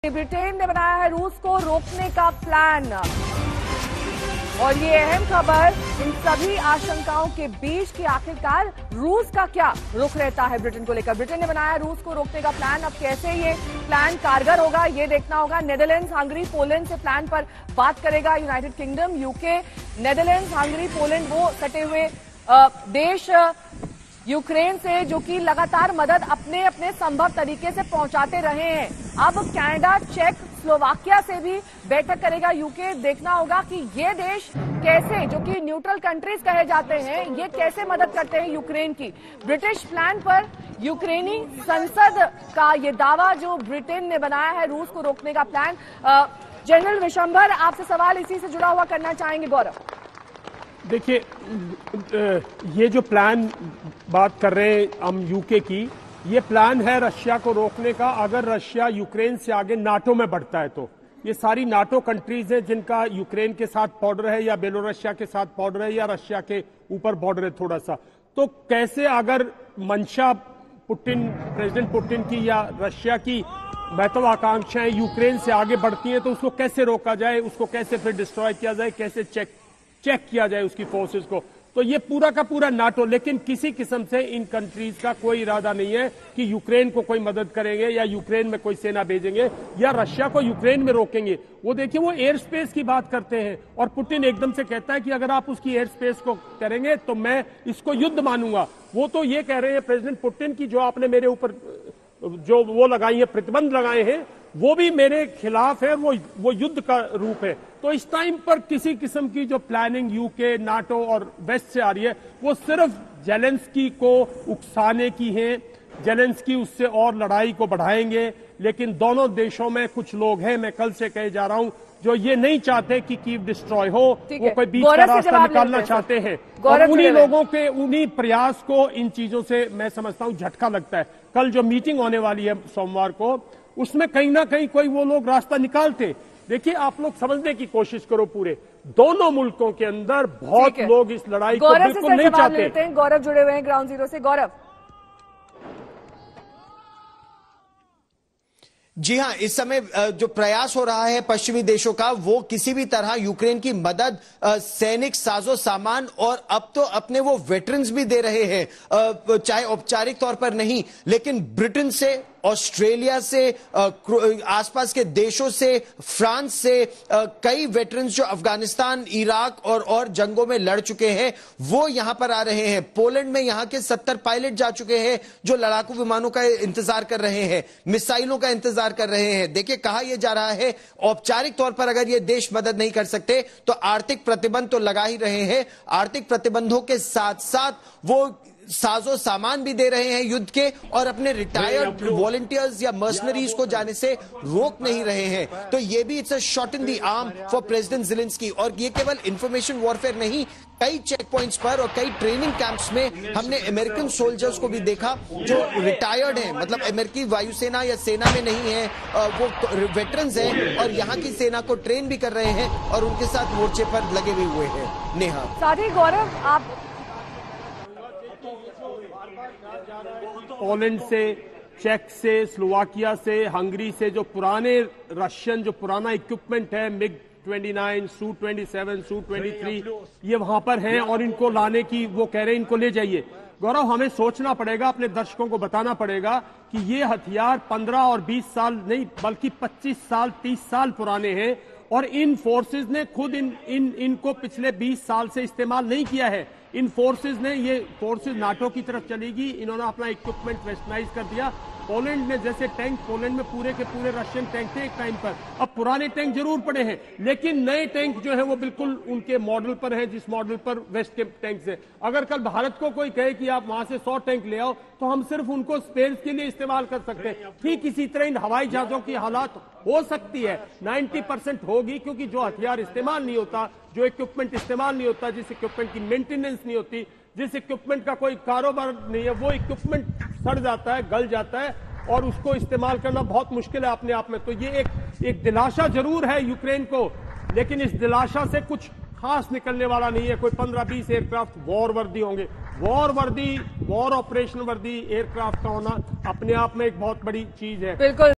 Britain ने बनाया है रूस को रोकने का प्लान। और ये अहम खबर इन सभी आशंकाओं के बीच कि आखिरकार रूस का क्या रुख रहता है ब्रिटेन को लेकर। ब्रिटेन ने बनाया रूस को रोकने का प्लान। अब कैसे ये प्लान कारगर होगा ये देखना होगा। नेदरलैंड्स, हंगरी, पोलैंड से प्लान पर बात करेगा United kingdom, UK. Netherlands, Hungary, Poland वो सटे हुए देश यूक्रेन से जो कि लगातार मदद अपने अपने संभव तरीके से पहुंचाते रहे हैं। अब कनाडा, चेक, स्लोवाकिया से भी बैठक करेगा यूके। देखना होगा कि ये देश कैसे, जो कि न्यूट्रल कंट्रीज कहे जाते हैं, ये कैसे मदद करते हैं यूक्रेन की। ब्रिटिश प्लान पर यूक्रेनी संसद का ये दावा जो ब्रिटेन ने बनाया है रूस को रोकने का प्लान। जनरल विशंभर, आपसे सवाल इसी से जुड़ा हुआ करना चाहेंगे। गौरव, देखिए, ये जो प्लान बात कर रहे हैं हम यूके की, ये प्लान है रशिया को रोकने का। अगर रशिया यूक्रेन से आगे नाटो में बढ़ता है तो ये सारी नाटो कंट्रीज हैं जिनका यूक्रेन के साथ बॉर्डर है या बेलोरसिया के साथ बॉर्डर है या रशिया के ऊपर बॉर्डर है थोड़ा सा, तो कैसे अगर मंशा प्रेसिडेंट पुतिन की या रशिया की महत्वाकांक्षाएं यूक्रेन से आगे बढ़ती हैं तो उसको कैसे रोका जाए, उसको कैसे फिर डिस्ट्रॉय किया जाए, कैसे चेक किया जाए उसकी फोर्सेस को। तो ये पूरा का पूरा नाटो, लेकिन किसी किस्म से इन कंट्रीज का कोई इरादा नहीं है कि यूक्रेन को कोई मदद करेंगे या यूक्रेन में कोई सेना भेजेंगे या रशिया को यूक्रेन में रोकेंगे। वो देखिए, वो एयर स्पेस की बात करते हैं और पुतिन एकदम से कहता है कि अगर आप उसकी एयर स्पेस को करेंगे तो मैं इसको युद्ध मानूंगा। वो तो ये कह रहे हैं प्रेसिडेंट पुतिन की जो आपने मेरे ऊपर जो वो लगाई है, प्रतिबंध लगाए हैं, वो भी मेरे खिलाफ है, वो युद्ध का रूप है। तो इस टाइम पर किसी किस्म की जो प्लानिंग यूके, नाटो और वेस्ट से आ रही है वो सिर्फ जेलेंस्की को उकसाने की है। जेलेंस्की उससे और लड़ाई को बढ़ाएंगे, लेकिन दोनों देशों में कुछ लोग हैं, मैं कल से कहे जा रहा हूं, जो ये नहीं चाहते कि कीव डिस्ट्रॉय हो। वो कोई बीच का रास्ता निकालना चाहते हैं और उन्हीं लोगों के उन्हीं प्रयास को इन चीजों से मैं समझता हूं झटका लगता है। कल जो मीटिंग होने वाली है सोमवार को, उसमें कहीं ना कहीं कोई वो लोग रास्ता निकालते। देखिए, आप लोग समझने की कोशिश करो, पूरे दोनों मुल्कों के अंदर बहुत लोग इस लड़ाई को बिल्कुल नहीं चाहते। गौरव जुड़े हुए हैं ग्राउंड जीरो से। गौरव, जी हां, इस समय जो प्रयास हो रहा है पश्चिमी देशों का, वो किसी भी तरह यूक्रेन की मदद, सैनिक साजो सामान और अब तो अपने वो वेटरन्स भी दे रहे हैं, चाहे औपचारिक तौर पर नहीं, लेकिन ब्रिटेन से, ऑस्ट्रेलिया से, आसपास के देशों से, फ्रांस से कई वेटरन्स जो अफगानिस्तान, इराक और जंगों में लड़ चुके हैं वो यहां पर आ रहे हैं। पोलैंड में यहां के 70 पायलट जा चुके हैं जो लड़ाकू विमानों का इंतजार कर रहे हैं, मिसाइलों का इंतजार कर रहे हैं। देखिए, कहा यह जा रहा है औपचारिक तौर पर अगर ये देश मदद नहीं कर सकते तो आर्थिक प्रतिबंध तो लगा ही रहे हैं। आर्थिक प्रतिबंधों के साथ साथ वो साजो सामान भी दे रहे हैं युद्ध के और अपने रिटायर्ड वॉलंटियर्स या मर्सनरीज को जाने से रोक नहीं रहे हैं। तो ये भी it's a shot in the arm for president Zelensky. और ये केवल इंफॉर्मेशन वॉरफेयर नहीं, कई चेक पॉइंट्स पर और कई ट्रेनिंग कैंप्स में हमने अमेरिकन सोल्जर्स को भी देखा जो रिटायर्ड हैं, मतलब अमेरिकी वायुसेना या सेना में नहीं है, वो वेटरन्स हैं और यहाँ की सेना को ट्रेन भी कर रहे हैं और उनके साथ मोर्चे पर लगे भी हुए हैं। नेहा, साथ ही गौरव, आप पोलैंड से, चेक से, स्लोवाकिया से, हंगरी से जो पुराने रशियन जो पुराना इक्विपमेंट है, मिग 29, Su-27, Su-23, ये वहां पर हैं और इनको लाने की वो कह रहे हैं इनको ले जाइए। गौरव, हमें सोचना पड़ेगा, अपने दर्शकों को बताना पड़ेगा कि ये हथियार 15 और 20 साल नहीं बल्कि 25 साल 30 साल पुराने हैं और इन फोर्सेस ने खुद इनको पिछले 20 साल से इस्तेमाल नहीं किया है। इन फोर्सेस ने, ये फोर्सेस नाटो की तरफ चलेगी, इन्होंने अपना इक्विपमेंट वेस्टर्नाइज कर दिया। पोलैंड में जैसे टैंक, पोलैंड में पूरे के पूरे रशियन टैंक थे एक टाइम पर, अब पुराने टैंक जरूर पड़े हैं लेकिन नए टैंक जो है वो बिल्कुल उनके मॉडल पर हैं, जिस मॉडल पर वेस्ट के टैंक से। अगर कल भारत को कोई कहे कि आप वहां से 100 टैंक ले आओ तो हम सिर्फ उनको स्पेस के लिए इस्तेमाल कर सकते हैं। ठीक इसी तरह इन हवाई जहाजों की हालात हो सकती है, 90% होगी, क्योंकि जो हथियार इस्तेमाल नहीं होता, जो इक्विपमेंट इस्तेमाल नहीं होता, जिस इक्विपमेंट की मेंटेनेंस नहीं होती, जिस इक्विपमेंट का कोई कारोबार नहीं है, वो इक्विपमेंट सड़ जाता है, गल जाता है और उसको इस्तेमाल करना बहुत मुश्किल है अपने आप में। तो ये एक दिलासा जरूर है यूक्रेन को, लेकिन इस दिलासा से कुछ खास निकलने वाला नहीं है। कोई 15-20 एयरक्राफ्ट वॉर वर्दी होंगे। वॉर वर्दी, वॉर ऑपरेशन वर्दी एयरक्राफ्ट का होना अपने आप में एक बहुत बड़ी चीज है। बिल्कुल।